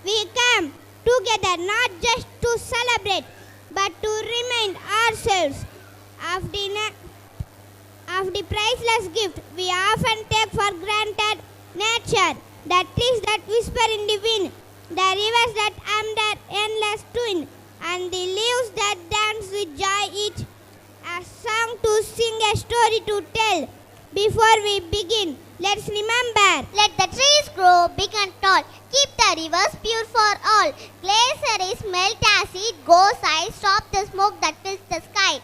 we come together not just to celebrate but to remind ourselves of the priceless gift we often take for granted: nature, the trees that whisper in the wind, the rivers that hum their endless tune, and the leaves that dance with joy, each a song to sing, a story to tell. Before we begin, let's remember. Let the trees grow big and tall. Keep the rivers pure for all. Glaciers melt as it goes high. Stop the smoke that fills the sky.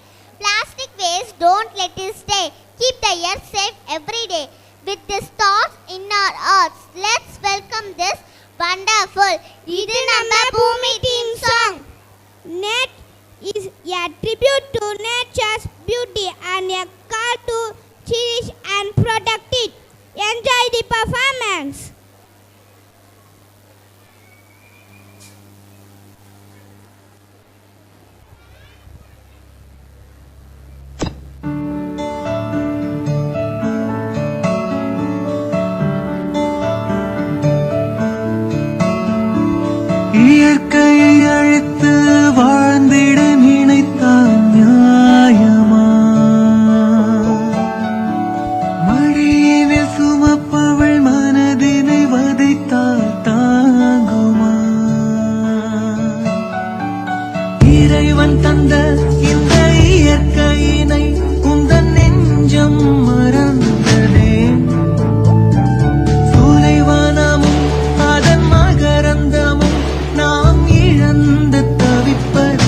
Plastic waste, don't let it stay. Keep the earth safe every day. With these thoughts in our hearts, let's welcome this wonderful இது நம்ம பூமி theme song. Net is a tribute to nature's beauty and a call to cherish and protect it. Enjoy the performance. இயற்கையை அழித்து வாழ்ந்திட நினைத்தான் நியாயமா? மடியில் சுமப்பவள் மனதினை வதைத்தால் தாங்குமா? இறைவன் தந்த இந்த இயற்கையினை உந்தன் நெஞ்சம் மறந்ததே. சூலைவானமும் அதன் மகரந்தமும் நாம் இழந்து தவிப்பது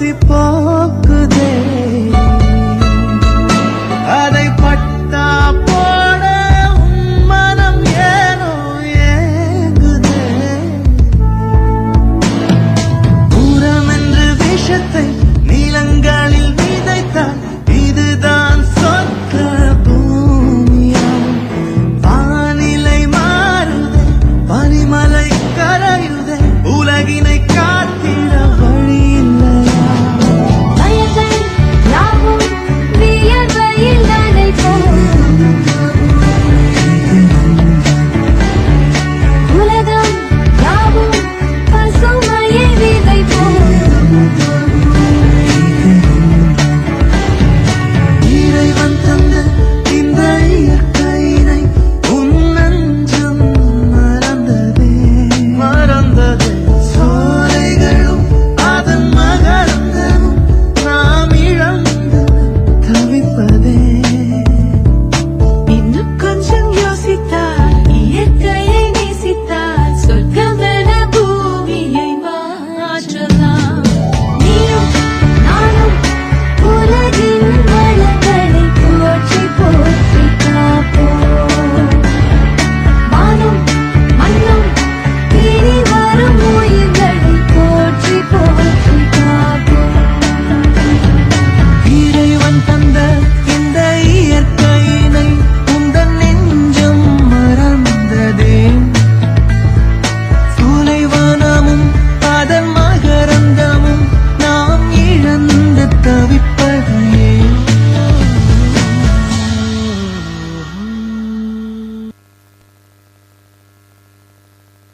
நேசிப்போம்